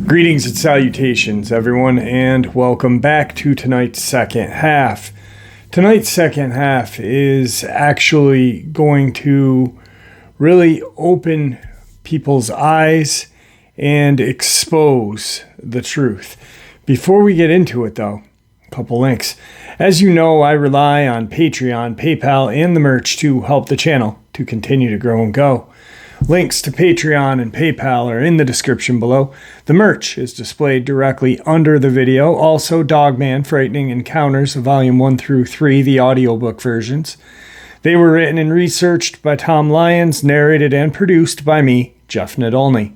Greetings and salutations, everyone, and welcome back to tonight's second half. Tonight's second half is actually going to really open people's eyes and expose the truth. Before we get into it, though, a couple links. As you know, I rely on Patreon, PayPal, and the merch to help the channel to continue to grow and go. Links to Patreon and PayPal are in the description below. The merch is displayed directly under the video. Also, Dogman, Frightening Encounters, Volume 1 through 3, the audiobook versions. They were written and researched by Tom Lyons, narrated and produced by me, Jeff Nadolny.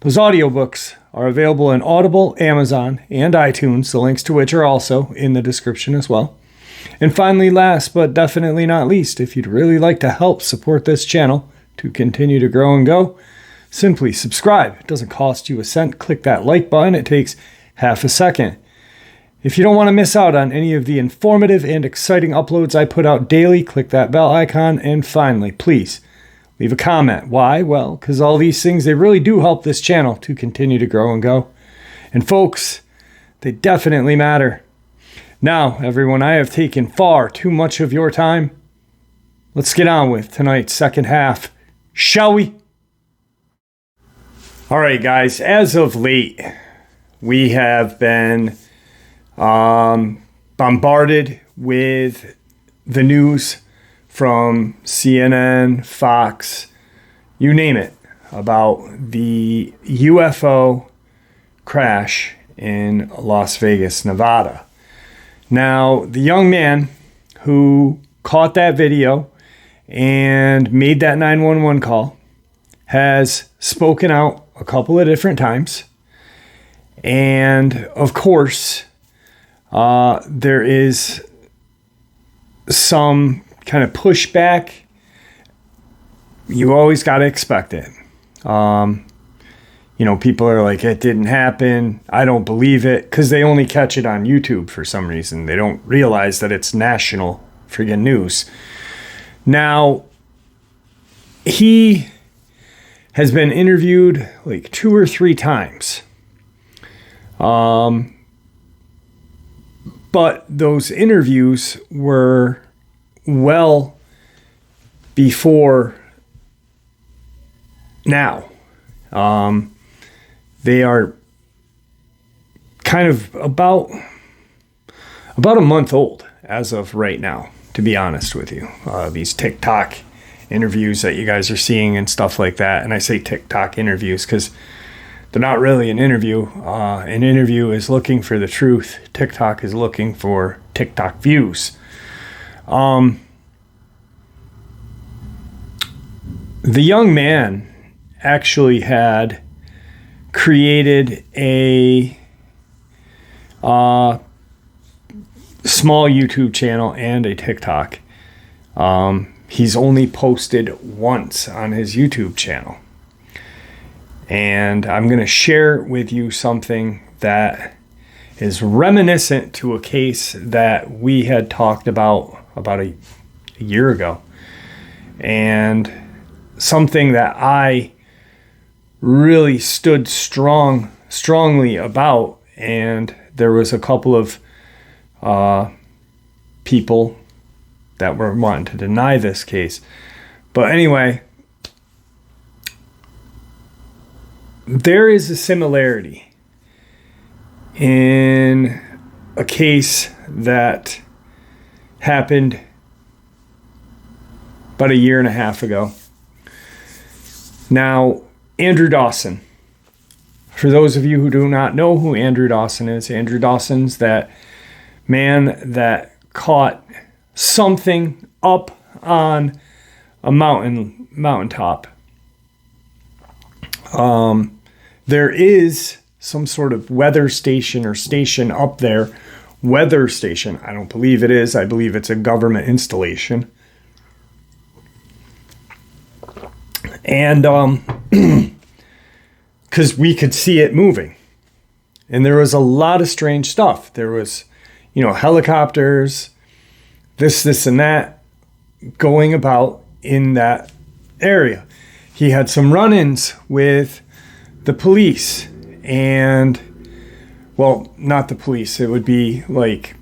Those audiobooks are available in Audible, Amazon, and iTunes, the links to which are also in the description as well. And finally, last but definitely not least, if you'd really like to help support this channel to continue to grow and go, simply subscribe. It doesn't cost you a cent. Click that like button. It takes half a second. If you don't want to miss out on any of the informative and exciting uploads I put out daily, click that bell icon. And finally, please leave a comment. Why? Well, because all these things, they really do help this channel to continue to grow and go. And folks, they definitely matter. Now, everyone, I have taken far too much of your time. Let's get on with tonight's second half. Shall we? All right, guys, as of late, we have been bombarded with the news from CNN, Fox, you name it, about the UFO crash in Las Vegas, Nevada. Now, the young man who caught that video and made that 911 call has spoken out a couple of different times. And of course, there is some kind of pushback. You always got to expect it. People are like, it didn't happen. I don't believe it, because they only catch it on YouTube for some reason. They don't realize that it's national friggin' news. Now, he has been interviewed like 2 or 3 times. But those interviews were well before now. They are kind of about a month old as of right now, to be honest with you. These TikTok interviews that you guys are seeing and stuff like that. And I say TikTok interviews because they're not really an interview. An interview is looking for the truth. TikTok is looking for TikTok views. The young man actually had created a small YouTube channel and a TikTok. He's only posted once on his YouTube channel. And I'm going to share with you something that is reminiscent to a case that we had talked about a year ago. And something that I really stood strongly about. And there was a couple of people that were wanting to deny this case. But anyway, there is a similarity in a case that happened about a year and a half ago. Now, Andrew Dawson. For those of you who do not know who Andrew Dawson is, Andrew Dawson's that man that caught something up on a mountaintop. There is some sort of weather station or station up there. Weather station. I don't believe it is. I believe it's a government installation. And because we could see it moving. And there was a lot of strange stuff. There was, helicopters, this, and that, going about in that area. He had some run-ins with the police and, well, not the police. It would be like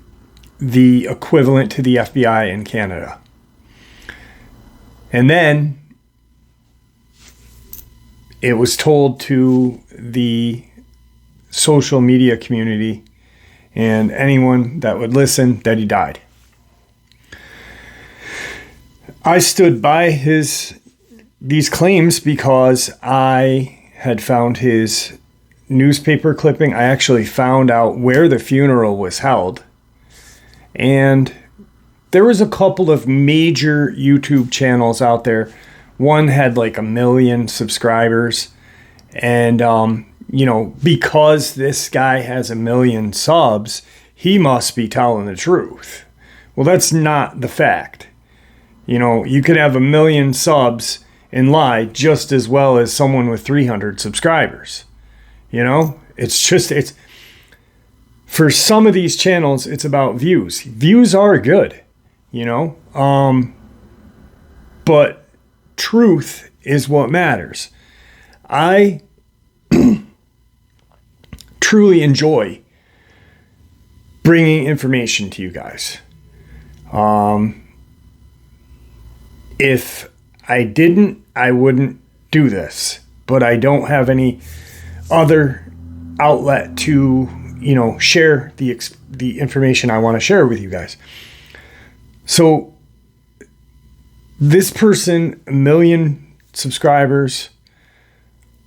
the equivalent to the FBI in Canada. And then it was told to the social media community and anyone that would listen that he died. I stood by these claims because I had found his newspaper clipping. I actually found out where the funeral was held. And there was a couple of major YouTube channels out there. One had like 1 million subscribers. And, because this guy has 1 million subs, he must be telling the truth. Well, that's not the fact. You could have 1 million subs and lie just as well as someone with 300 subscribers. It's for some of these channels, it's about views. Views are good, but truth is what matters. I truly enjoy bringing information to you guys. If I didn't, I wouldn't do this, but I don't have any other outlet to share the information I want to share with you guys. So this person, 1 million subscribers,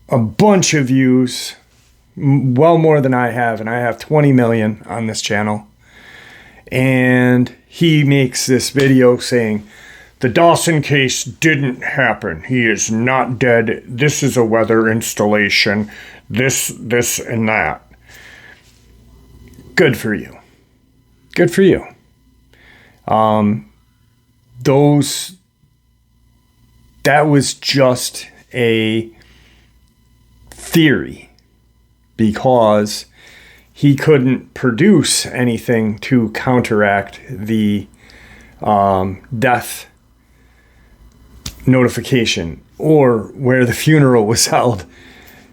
a bunch of views, well more than I have, and I have 20 million on this channel. And he makes this video saying, the Dawson case didn't happen. He is not dead. This is a weather installation. This, and that. Good for you. Good for you. That was just a theory because he couldn't produce anything to counteract the death notification or where the funeral was held.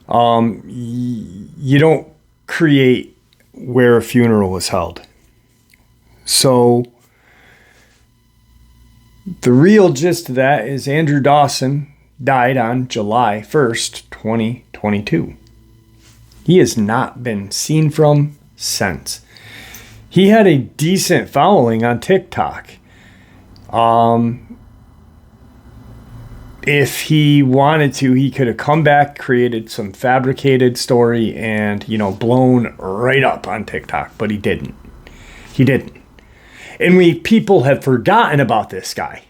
You don't create where a funeral was held. So the real gist of that is Andrew Dawson died on July 1st, 2022. He has not been seen from since. He had a decent following on TikTok. If he wanted to, he could have come back, created some fabricated story, and, blown right up on TikTok. But he didn't. He didn't. And people have forgotten about this guy.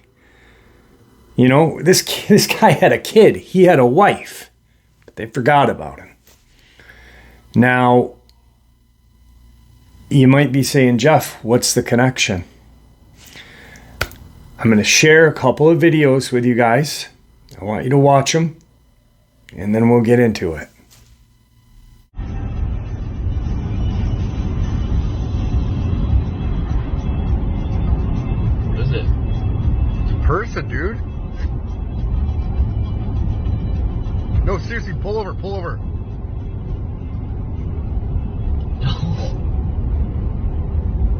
This guy had a kid. He had a wife. But they forgot about him. Now, you might be saying, Jeff, what's the connection? I'm going to share a couple of videos with you guys. I want you to watch them, and then we'll get into it. What is it? It's a person, dude. No, seriously, pull over, pull over. No.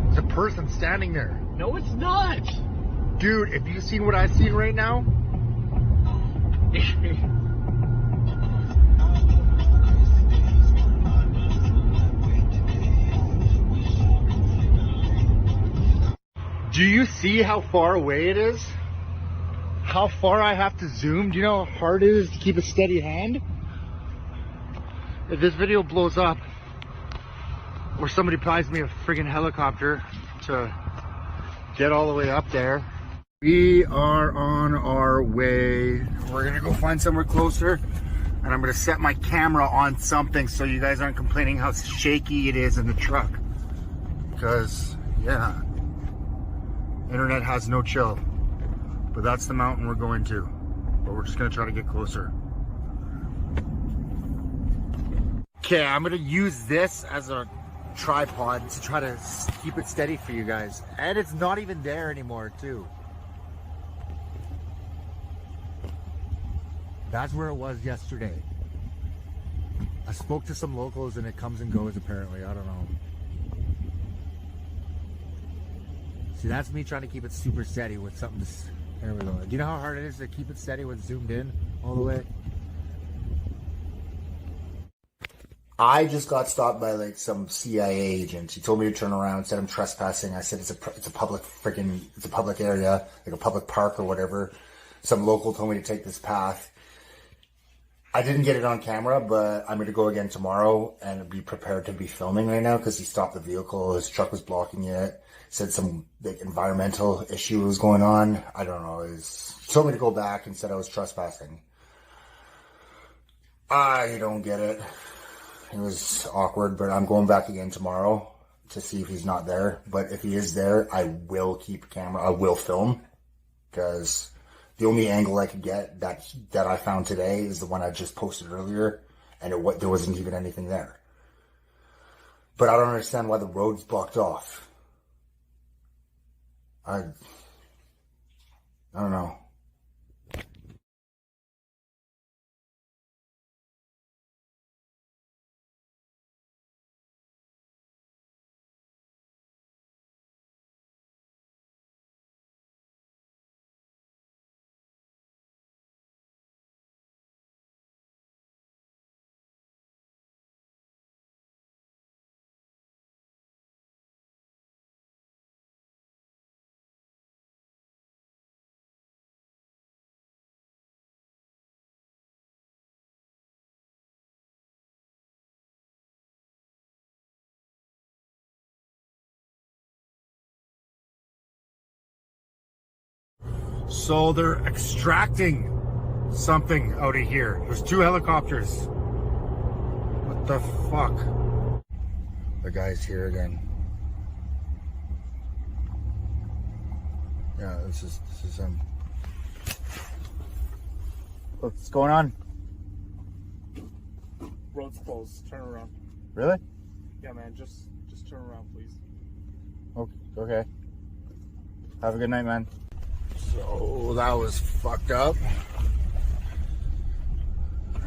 It's a person standing there. No, it's not. Dude, if you've seen what I've seen right now, do you see how far away it is? How far I have to zoom? Do you know how hard it is to keep a steady hand? If this video blows up, or somebody buys me a friggin' helicopter to get all the way up there, we are on our way. We're gonna go find somewhere closer, and I'm gonna set my camera on something so you guys aren't complaining how shaky it is in the truck. Because, yeah, internet has no chill. But that's the mountain we're going to. But we're just gonna try to get closer. Okay, I'm gonna use this as a tripod to try to keep it steady for you guys. And it's not even there anymore, too. That's where it was yesterday. I spoke to some locals and it comes and goes apparently. I don't know. See, that's me trying to keep it super steady with something to... There we go. Do you know how hard it is to keep it steady when zoomed in all the way? I just got stopped by like some CIA agent. He told me to turn around, said I'm trespassing. I said it's a public area, like a public park or whatever. Some local told me to take this path. I didn't get it on camera, but I'm going to go again tomorrow and be prepared to be filming right now because he stopped the vehicle. His truck was blocking it. Said some like environmental issue was going on. I don't know. He told me to go back and said I was trespassing. I don't get it. It was awkward, but I'm going back again tomorrow to see if he's not there. But if he is there, I will keep camera. I will film because the only angle I could get that I found today is the one I just posted earlier, and there wasn't even anything there. But I don't understand why the road's blocked off. I don't know. So they're extracting something out of here. There's 2 helicopters. What the fuck? The guy's here again. Yeah, this is him. What's going on? Road's closed. Turn around. Really? Yeah, man. Just turn around, please. Okay. Have a good night, man. So that was fucked up.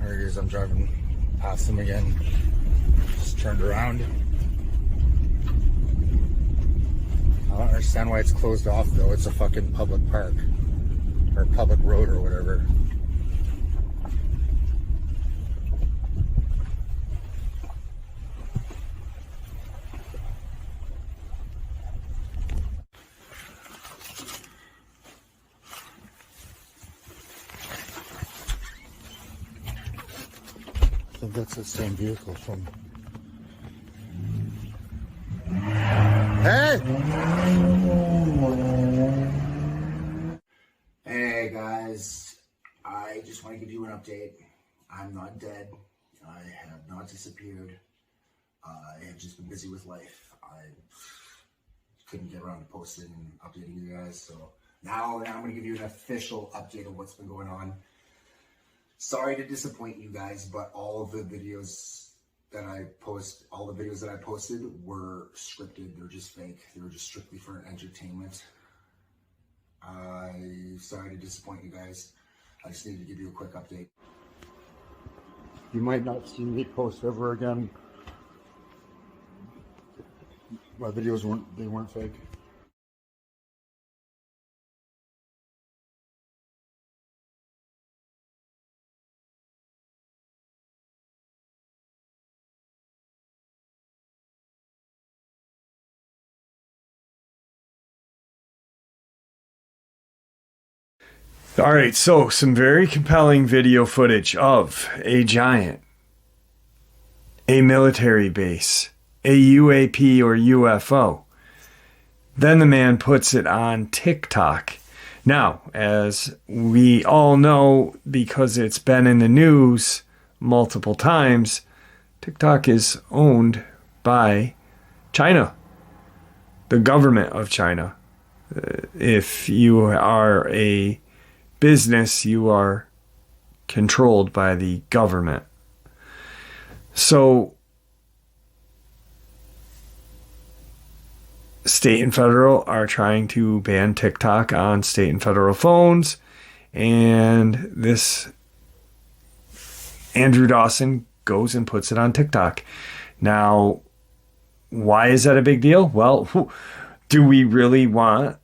There he is. I'm driving past him again. Just turned around. I don't understand why it's closed off though. It's a fucking public park or public road or whatever. I think that's the same vehicle from... Hey! Hey guys, I just want to give you an update. I'm not dead. I have not disappeared. I have just been busy with life. I couldn't get around to posting and updating you guys, so now I'm going to give you an official update of what's been going on. Sorry to disappoint you guys, but all of the videos that I posted were scripted. They're just fake. They were just strictly for entertainment. I'm sorry to disappoint you guys. I just needed to give you a quick update. You might not see me post ever again. My videos weren't fake. All right, so some very compelling video footage of a giant, a military base, a UAP or UFO. Then the man puts it on TikTok. Now, as we all know, because it's been in the news multiple times, TikTok is owned by China, the government of China. If you are a business, you are controlled by the government. So state and federal are trying to ban TikTok on state and federal phones, and this Andrew Dawson goes and puts it on TikTok. Now, why is that a big deal? Well, do we really want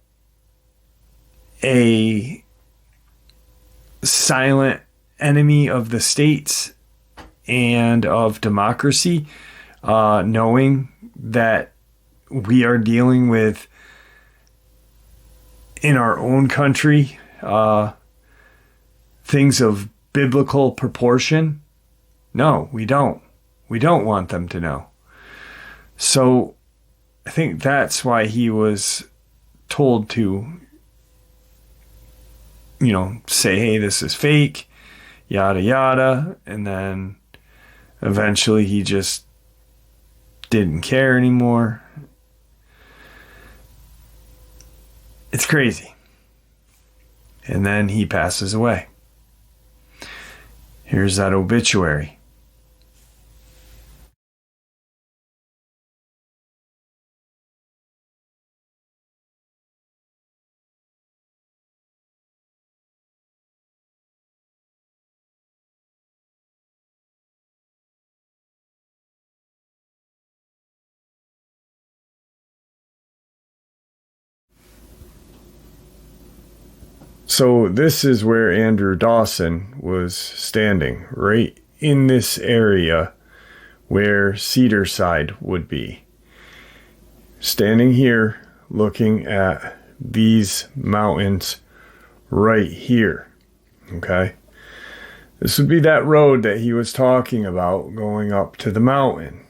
a silent enemy of the states and of democracy, knowing that we are dealing with, in our own country, things of biblical proportion? No, we don't. We don't want them to know. So I think that's why he was told to, say, hey, this is fake, yada, yada. And then eventually he just didn't care anymore. It's crazy. And then he passes away. Here's that obituary. So this is where Andrew Dawson was standing, right in this area where Cedarside would be. Standing here, looking at these mountains right here, okay? This would be that road that he was talking about going up to the mountain.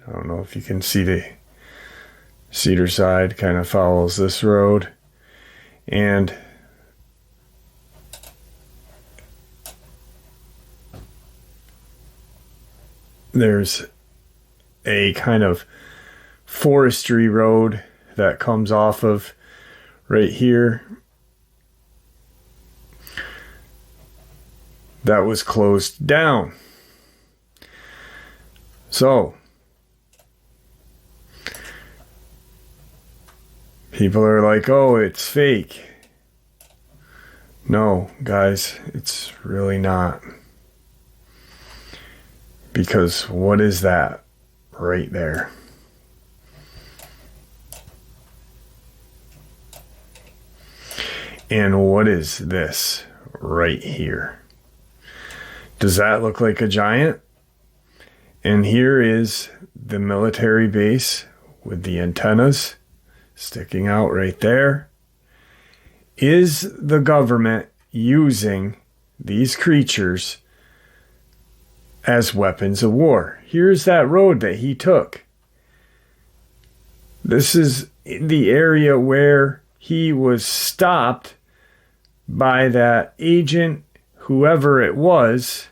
I don't know if you can see the Cedarside kind of follows this road. And there's a kind of forestry road that comes off of right here. That was closed down. So, people are like, oh, it's fake. No, guys, it's really not. Because what is that right there? And what is this right here? Does that look like a giant? And here is the military base with the antennas sticking out right there. Is the government using these creatures as weapons of war? Here's that road that he took. This is the area where he was stopped by that agent, whoever it was,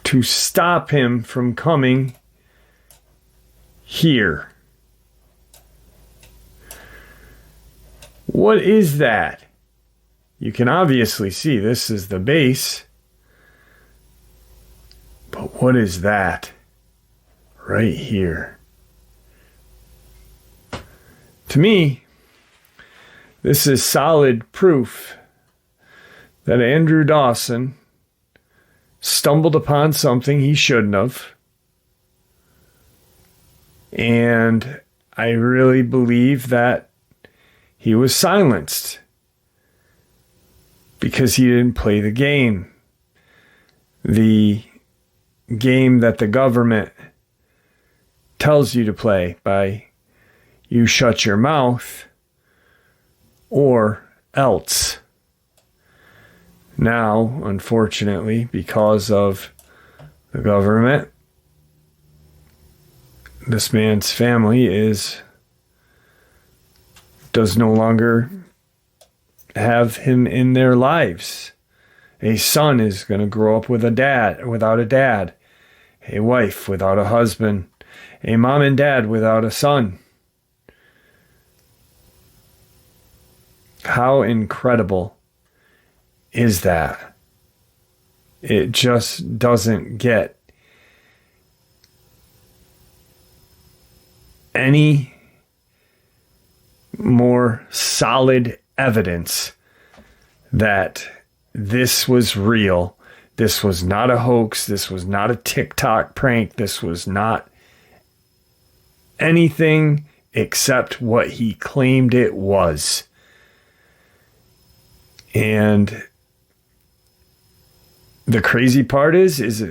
to stop him from coming here. What is that? You can obviously see this is the base. But what is that right here? To me, this is solid proof that Andrew Dawson stumbled upon something he shouldn't have. And I really believe that he was silenced because he didn't play the game. The game that the government tells you to play by you shut your mouth or else. Now, unfortunately, because of the government, this man's family does no longer have him in their lives. A son is going to grow up with without a dad. A wife without a husband. A mom and dad without a son. How incredible is that? It just doesn't get any more solid evidence that this was real, This was not a hoax. This was not a TikTok prank. This was not anything except what he claimed it was. And the crazy part is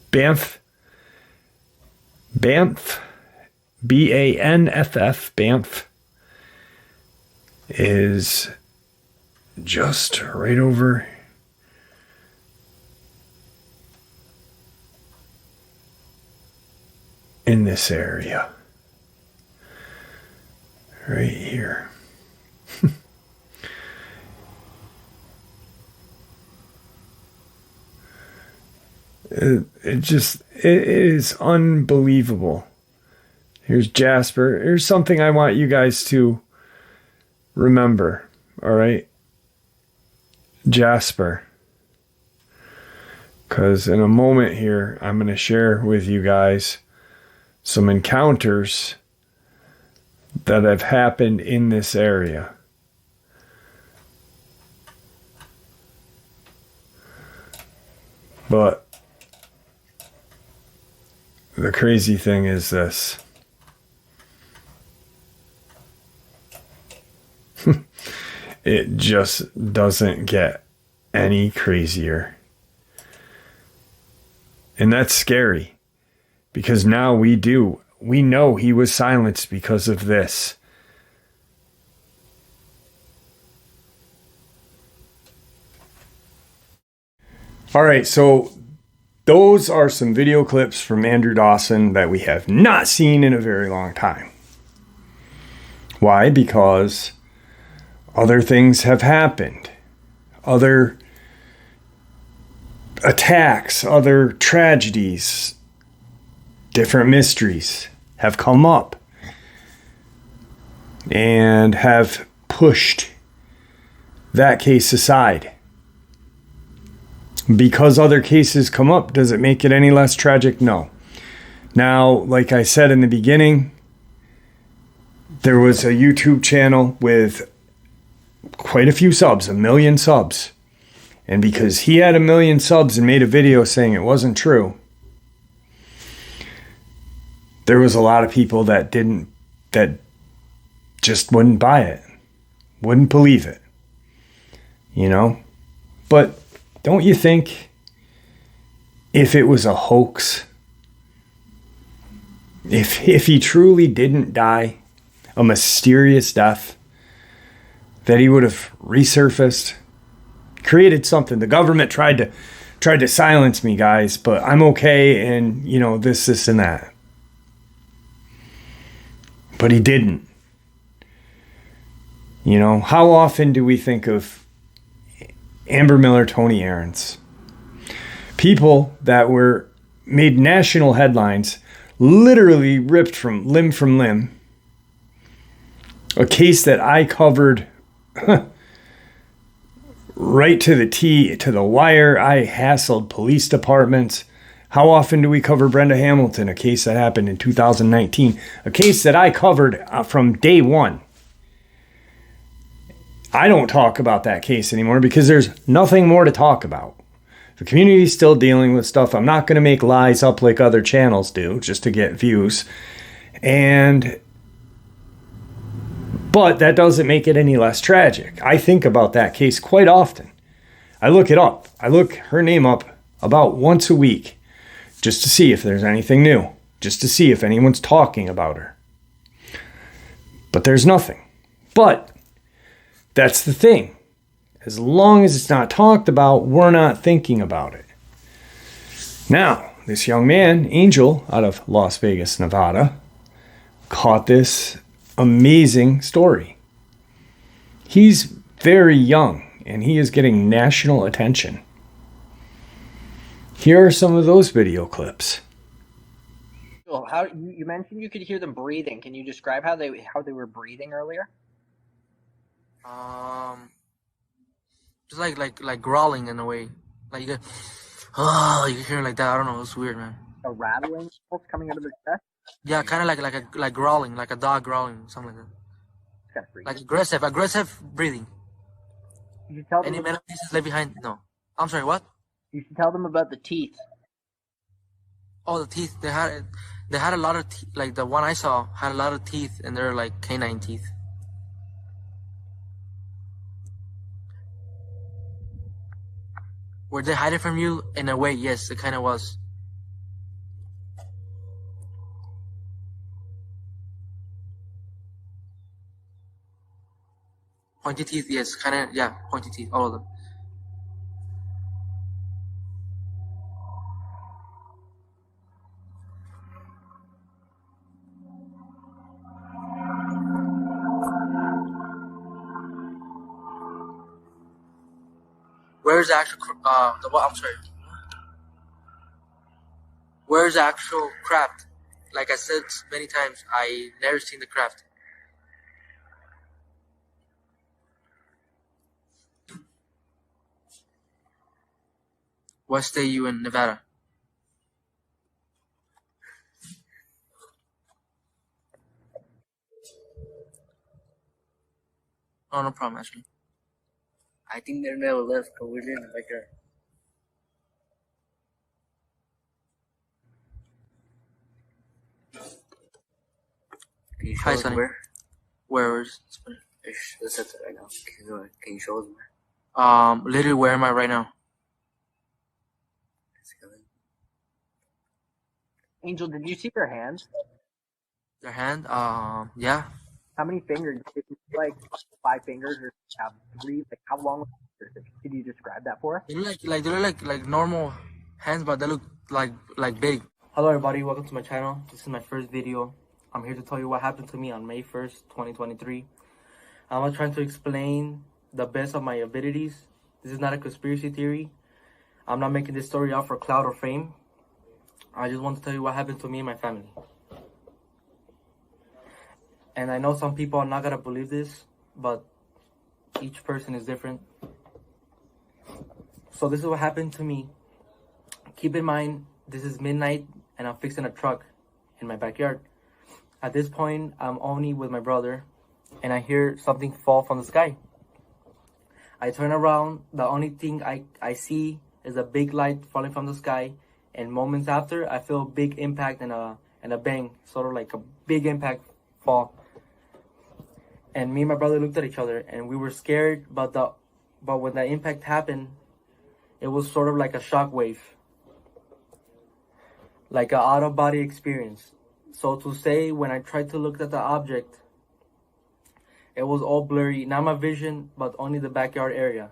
Banff, Banff, Banff is just right over in this area. Right here. It is unbelievable. Here's Jasper. Here's something I want you guys to remember. All right. Jasper. Because in a moment here, I'm going to share with you guys some encounters that have happened in this area. But the crazy thing is this. It just doesn't get any crazier. And that's scary. Because now we know he was silenced because of this. All right, so those are some video clips from Andrew Dawson that we have not seen in a very long time. Why? Because other things have happened. Other attacks, other tragedies, different mysteries have come up and have pushed that case aside. Because other cases come up, does it make it any less tragic? No. Now, like I said in the beginning, there was a YouTube channel with quite a few subs, 1 million subs. And because he had 1 million subs and made a video saying it wasn't true, there was a lot of people that just wouldn't buy it, wouldn't believe it, you know? But don't you think if it was a hoax, if he truly didn't die a mysterious death, that he would have resurfaced, created something? The government tried to silence me, guys, but I'm okay, and you know, this and that. But he didn't. You know, how often do we think of Amber Miller, Tony Aarons? People that were made national headlines, literally ripped from limb. A case that I covered right to the T, to the wire. I hassled police departments. How often do we cover Brenda Hamilton, a case that happened in 2019? A case that I covered from day one. I don't talk about that case anymore because there's nothing more to talk about. The community's still dealing with stuff. I'm not going to make lies up like other channels do just to get views. But that doesn't make it any less tragic. I think about that case quite often. I look it up. I look her name up about once a week just to see if there's anything new, just to see if anyone's talking about her. But there's nothing. But that's the thing. As long as it's not talked about, we're not thinking about it. Now, this young man, Angel, out of Las Vegas, Nevada, caught this amazing story. He's very young, and he is getting national attention. Here are some of those video clips. Well, how you mentioned you could hear them breathing. Can you describe how they were breathing earlier? Just like growling in a way. Like you can hear it like that. I don't know. It's weird, man. A rattling coming out of their chest. Yeah, kind of like growling, like a dog growling, something like that. It's kind of freaky. Like aggressive breathing. Did you tell them? Any metal pieces left behind? No. I'm sorry, what? You should tell them about the teeth. Oh, the teeth. They had a lot of teeth. Like the one I saw had a lot of teeth, and they're like canine teeth. Were they hiding from you? In a way, yes, it kind of was. Pointy teeth, yes, kind of, yeah, pointy teeth, all of them. Where's the actual, the what? I'm sorry. Where's the actual craft? Like I said many times, I never seen the craft. What state you in? Nevada? Oh, no problem, actually. I think they never left because we're in the backyard. Can you show Hi, us Sonny. where? Where is? Let's set it right now. Can you show us where? Literally, where am I right now? Let's go in. Angel, did you see their hands? Their hand? Yeah. How many fingers? Did you see, like 5 fingers or have 3? Like how long? Could you describe that for us? They look like normal hands, but they look like big. Hello, everybody. Welcome to my channel. This is my first video. I'm here to tell you what happened to me on May 1st, 2023. I'm trying to explain the best of my abilities. This is not a conspiracy theory. I'm not making this story out for clout or fame. I just want to tell you what happened to me and my family. And I know some people are not gonna believe this, but each person is different. So this is what happened to me. Keep in mind, this is midnight and I'm fixing a truck in my backyard. At this point, I'm only with my brother and I hear something fall from the sky. I turn around, the only thing I see is a big light falling from the sky, and moments after, I feel a big impact and a bang, sort of like a big impact fall. And me and my brother looked at each other and we were scared, but when the impact happened, it was sort of like a shockwave, like an out-of-body experience. So to say, when I tried to look at the object, it was all blurry, not my vision, but only the backyard area.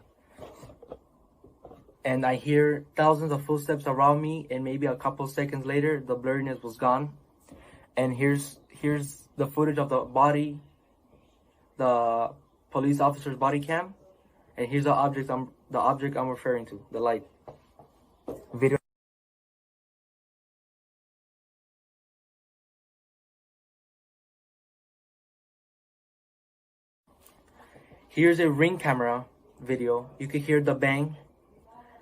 And I hear thousands of footsteps around me, and maybe a couple seconds later, the blurriness was gone. And here's the footage of the body, the police officer's body cam, and here's the object I'm referring to, the light. Video. Here's a Ring camera video. You can hear the bang.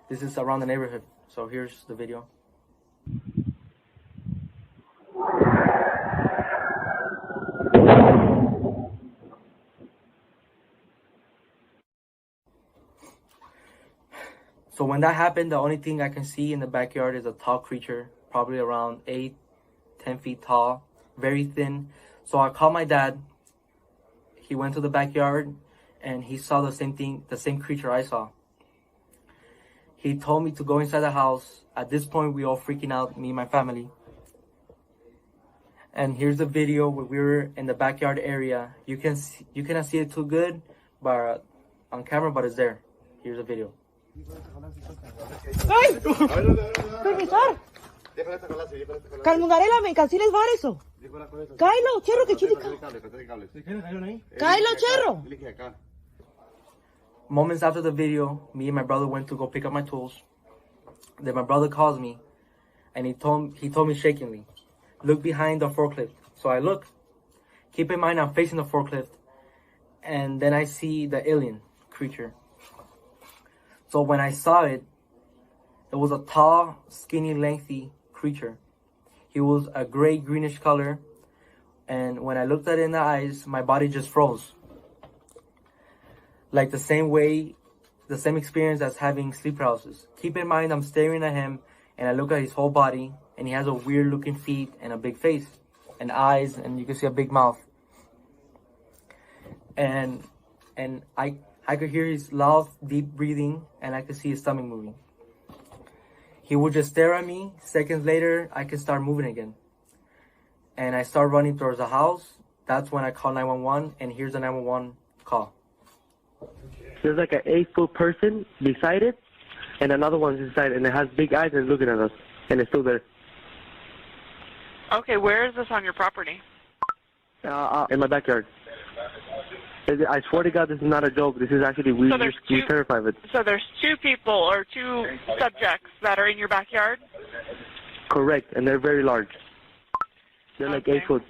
This is around the neighborhood. So here's the video. So when that happened, the only thing I can see in the backyard is a tall creature, probably around 8-10 feet tall, very thin. So I called my dad. He went to the backyard and he saw the same thing, the same creature I saw. He told me to go inside the house. At this point, we all freaking out, me and my family. And here's the video where we were in the backyard area. You cannot see it too good, but on camera, but it's there. Here's the video. ¡Ay! ¡Permisar! Calmungarela, me canceles var eso. Kylo, cherro, que chitica. Kylo, cherro. Moments after the video, me and my brother went to go pick up my tools. Then my brother calls me, and he told me shakingly, look behind the forklift. So I look. Keep in mind I'm facing the forklift, and then I see the alien creature. So when I saw it, it was a tall, skinny, lengthy creature. He was a gray, greenish color, and when I looked at it in the eyes, my body just froze. Like the same way the same experience as having sleep paralysis. Keep in mind, I'm staring at him and I look at his whole body, and he has a weird looking feet and a big face and eyes, and you can see a big mouth. And I could hear his loud, deep breathing, and I could see his stomach moving. He would just stare at me. Seconds later, I could start moving again. And I start running towards the house. That's when I call 911, and here's the 911 call. There's like an 8-foot person beside it, and another one's inside, and it has big eyes and looking at us, and it's still there. Okay, where is this on your property? In my backyard. I swear to God, this is not a joke. This is actually, we're terrified of it. So there's 2 people or 2 subjects that are in your backyard? Correct, and they're very large. They're like 8 foot,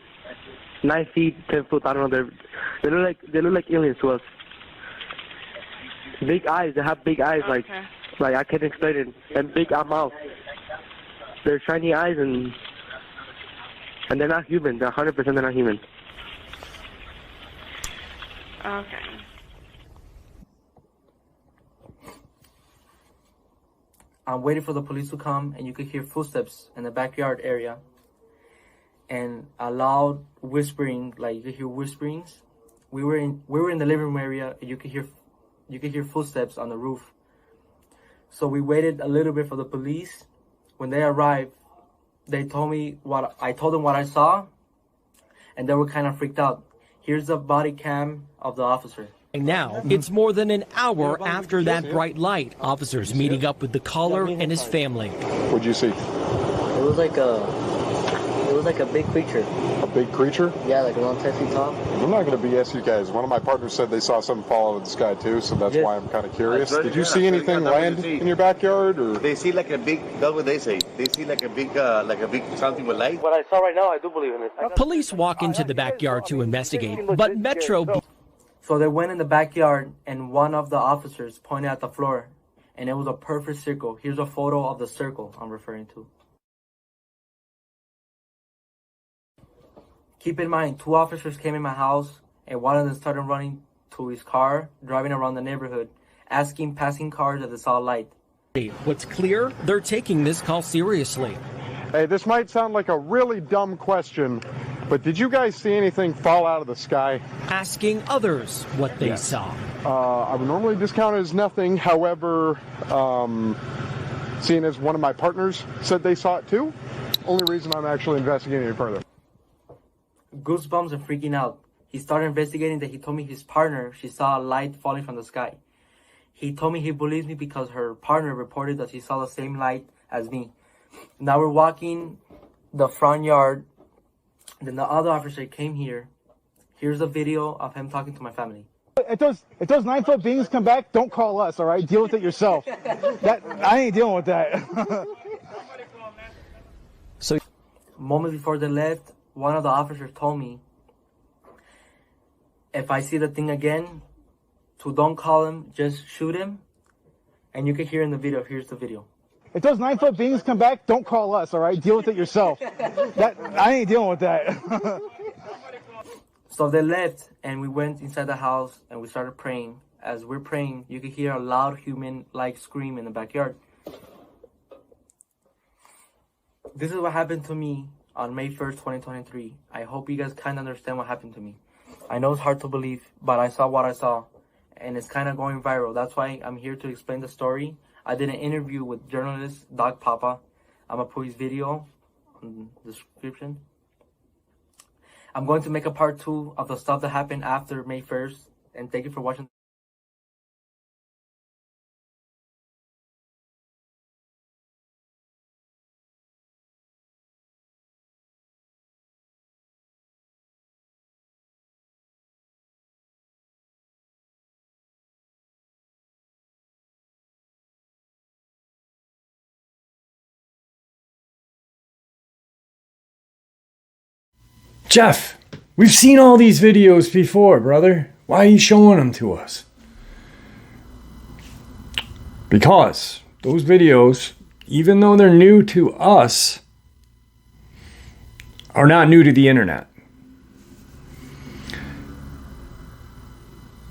9 feet, 10 foot. I don't know. They look like aliens to us. Big eyes. They have big eyes, like I can't explain it. And big mouth. They're shiny eyes, and they're not human. They're 100% they're not human. Okay. I'm waiting for the police to come, and you could hear footsteps in the backyard area. And a loud whispering, like you could hear whisperings. We were in the living room area, and you could hear footsteps on the roof. So we waited a little bit for the police. When they arrived, they told me I told them what I saw, and they were kind of freaked out. Here's the body cam of the officer. Now, it's more than an hour after that bright light. Officers meeting up with the caller and his family. What'd you see? It was like a big creature. A big creature? Yeah, like around 10 feet tall. I'm not going to BS you guys. One of my partners said they saw something fall out of the sky too, so that's why I'm kind of curious. Did you see anything land in your backyard, or? They see like a big. That's what they say. They see like a big something with light. What I saw right now, I do believe in it. Police walk into the backyard to investigate, but Metro. So they went in the backyard, and one of the officers pointed at the floor, and it was a perfect circle. Here's a photo of the circle I'm referring to. Keep in mind, 2 officers came in my house, and one of them started running to his car, driving around the neighborhood, asking passing cars if they saw a light. What's clear, they're taking this call seriously. Hey, this might sound like a really dumb question, but did you guys see anything fall out of the sky? Asking others what they saw. I would normally discount it as nothing. However, seeing as one of my partners said they saw it too, only reason I'm actually investigating it further. Goosebumps and freaking out. He started investigating that he told me his partner, she saw a light falling from the sky. He told me he believes me because her partner reported that she saw the same light as me. Now we're walking the front yard. Then the other officer came here. Here's a video of him talking to my family. If those 9-foot beings come back, don't call us, all right? Deal with it yourself. I ain't dealing with that. So, moments before they left, one of the officers told me, if I see the thing again, to don't call him, just shoot him. And you can hear in the video. Here's the video. If those 9-foot beings come back, don't call us, all right? Deal with it yourself. I ain't dealing with that. So they left, and we went inside the house, and we started praying. As we're praying, you can hear a loud human-like scream in the backyard. This is what happened to me on May 1st, 2023. I hope you guys kind of understand what happened to me. I know it's hard to believe, but I saw what I saw, and it's kind of going viral. That's why I'm here to explain the story. I did an interview with journalist Doc Papa. I'm going to put his video in the description. I'm going to make a part 2 of the stuff that happened after May 1st, and thank you for watching. Jeff, we've seen all these videos before, brother. Why are you showing them to us? Because those videos, even though they're new to us, are not new to the internet.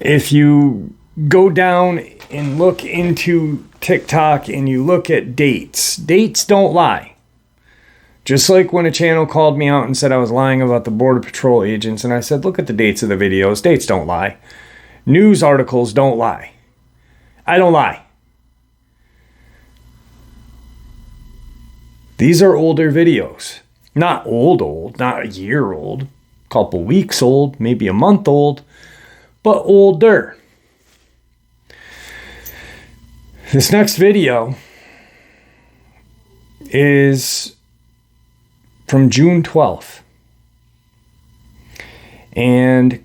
If you go down and look into TikTok and you look at dates, dates don't lie. Just like when a channel called me out and said I was lying about the Border Patrol agents, and I said, look at the dates of the videos. Dates don't lie. News articles don't lie. I don't lie. These are older videos. Not old, not a year old. A couple weeks old, maybe a month old, but older. This next video is from June 12th. And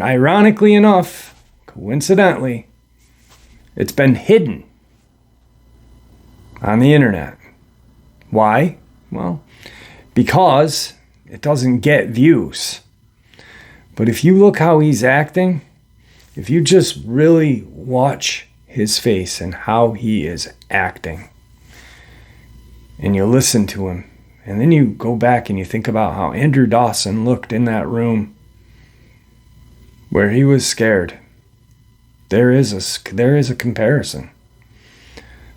ironically enough, coincidentally, it's been hidden on the internet. Why? Well, because it doesn't get views. But if you look how he's acting, if you just really watch his face and how he is acting, and you listen to him, and then you go back and you think about how Andrew Dawson looked in that room where he was scared. There is a comparison.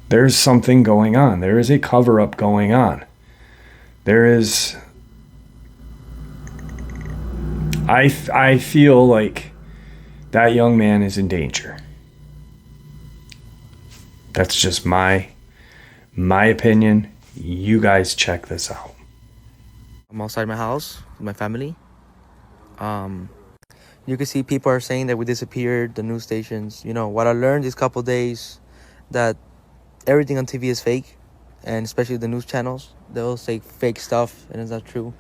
There's something going on. There is a cover-up going on. There is... I feel like that young man is in danger. That's just my opinion. You guys check this out. I'm outside my house with my family. You can see people are saying that we disappeared, the news stations. You know, what I learned these couple days, that everything on TV is fake, and especially the news channels, they'll say fake stuff, and it's not true.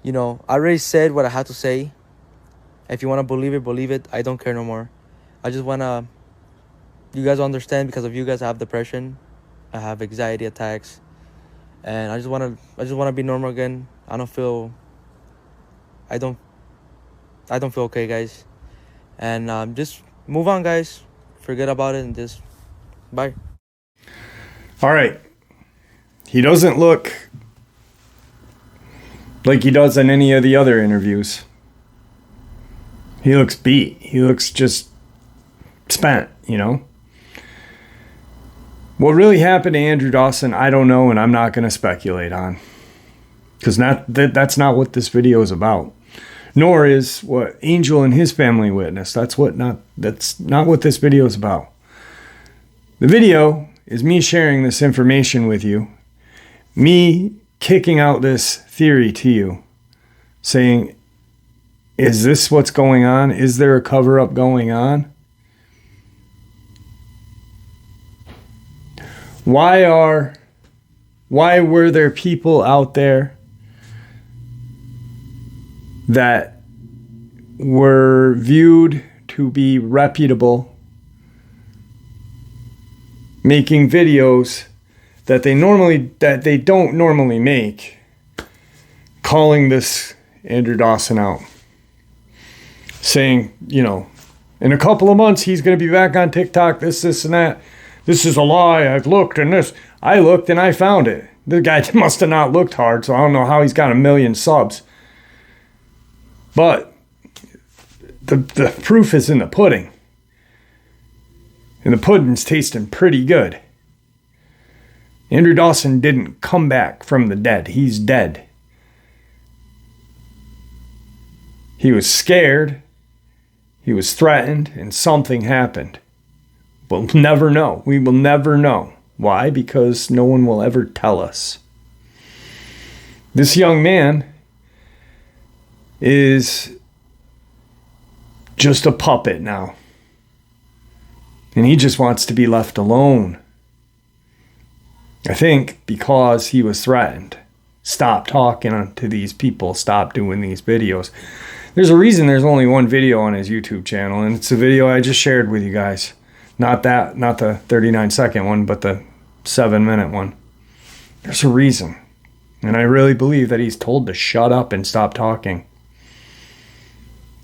You know, I already said what I had to say. If you want to believe it. I don't care no more. I just want to, you guys understand, because of you guys I have depression, I have anxiety attacks, and I just want to be normal again. I don't feel okay, guys. And just move on, guys. Forget about it and just bye. All right. He doesn't look like he does in any of the other interviews. He looks beat. He looks just spent, you know. What really happened to Andrew Dawson, I don't know, and I'm not going to speculate on. Because that's not what this video is about. Nor is what Angel and his family witnessed. That's not what this video is about. The video is me sharing this information with you. Me kicking out this theory to you. Saying, is this what's going on? Is there a cover-up going on? Why were there people out there that were viewed to be reputable, making videos that they don't normally make, calling this Andrew Dawson out, saying, you know, in a couple of months he's going to be back on TikTok, this and that. This is a lie. I've looked and this. I looked and I found it. The guy must have not looked hard, so I don't know how he's got 1 million subs. But the proof is in the pudding. And the pudding's tasting pretty good. Andrew Dawson didn't come back from the dead. He's dead. He was scared. He was threatened, and something happened. We'll never know. We will never know. Why? Because no one will ever tell us. This young man is just a puppet now. And he just wants to be left alone. I think because he was threatened. Stop talking to these people. Stop doing these videos. There's a reason there's only one video on his YouTube channel, and it's a video I just shared with you guys. Not the 39-second one, but the 7-minute one. There's a reason. And I really believe that he's told to shut up and stop talking.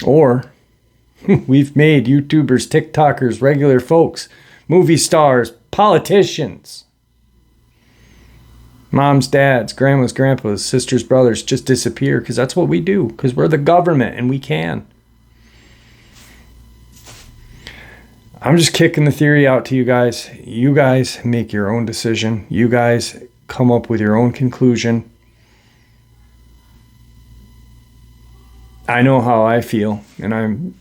Or we've made YouTubers, TikTokers, regular folks, movie stars, politicians, moms, dads, grandmas, grandpas, sisters, brothers just disappear because that's what we do, because we're the government and we can. I'm just kicking the theory out to you guys. You guys make your own decision. You guys come up with your own conclusion. I know how I feel, and I'm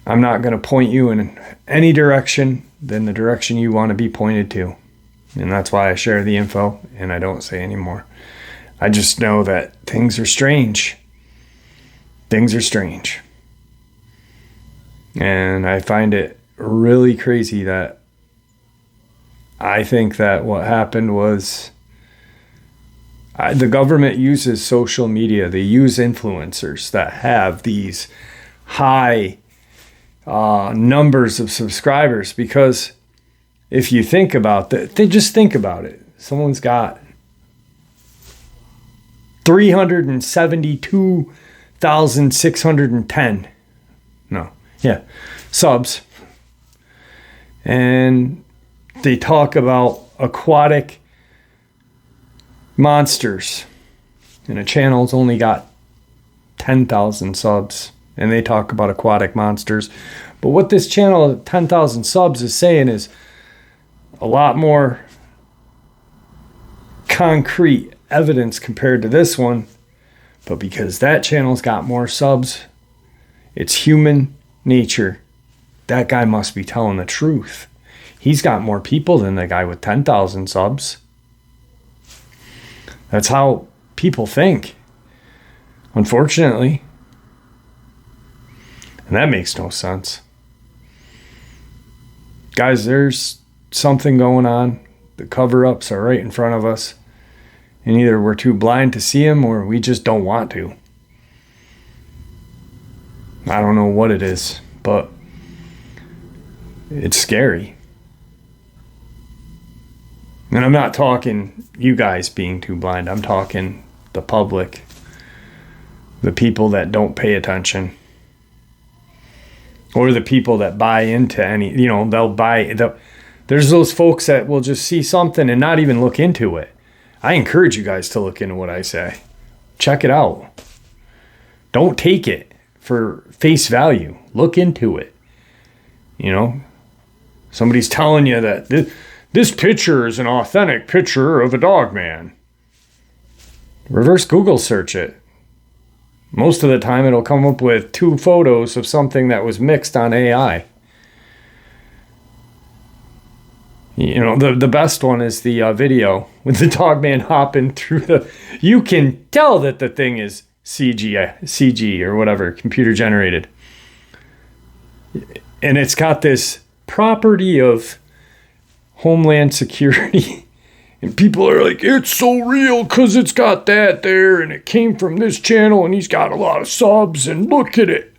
not going to point you in any direction than the direction you want to be pointed to. And that's why I share the info and I don't say anymore. I just know that things are strange. Things are strange. And I find it really crazy that I think that what happened was the government uses social media. They use influencers that have these high numbers of subscribers, because if you think about that, just think about it. Someone's got 372,610 subs, and they talk about aquatic monsters, and a channel's only got 10,000 subs, and they talk about aquatic monsters. But what this channel at 10,000 subs is saying is a lot more concrete evidence compared to this one. But because that channel's got more subs, it's human nature. That guy must be telling the truth. He's got more people than the guy with 10,000 subs. That's how people think, unfortunately. And that makes no sense. Guys, there's something going on. The cover-ups are right in front of us. And either we're too blind to see them or we just don't want to. I don't know what it is, but it's scary. And I'm not talking you guys being too blind. I'm talking the public, the people that don't pay attention, or the people that buy into any, they'll buy. There's those folks that will just see something and not even look into it. I encourage you guys to look into what I say. Check it out. Don't take it for face value. Look into it. Somebody's telling you that this picture is an authentic picture of a Dogman. Reverse Google search it. Most of the time it'll come up with 2 photos of something that was mixed on AI. The best one is the video with the Dogman hopping through the... You can tell that the thing is CG or whatever, computer generated. And it's got this property of Homeland Security. And people are like, it's so real because it's got that there and it came from this channel and he's got a lot of subs and look at it.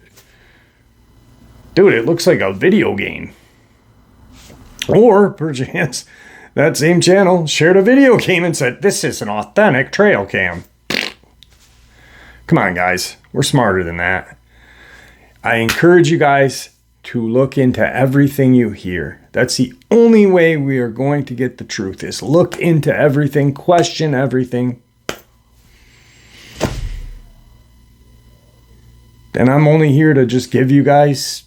Dude, it looks like a video game. Or, perchance, that same channel shared a video game and said, this is an authentic trail cam. Come on, guys. We're smarter than that. I encourage you guys to look into everything you hear. That's the only way we are going to get the truth, is look into everything, question everything. And I'm only here to just give you guys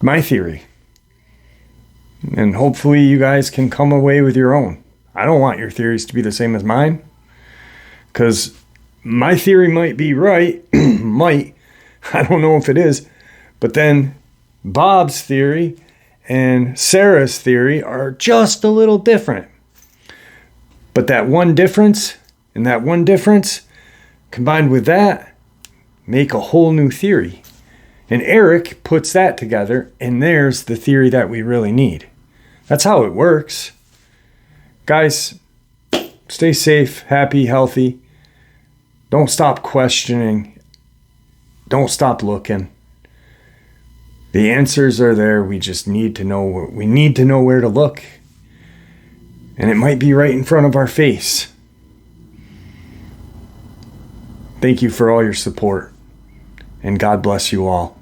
my theory. And hopefully you guys can come away with your own. I don't want your theories to be the same as mine, because my theory might be right. Might. I don't know if it is. But then Bob's theory and Sarah's theory are just a little different. But that one difference and that one difference combined with that make a whole new theory. And Eric puts that together, and there's the theory that we really need. That's how it works. Guys, stay safe, happy, healthy. Don't stop questioning. Don't stop looking. The answers are there. We just need to know. We need to know where to look. And it might be right in front of our face. Thank you for all your support. And God bless you all.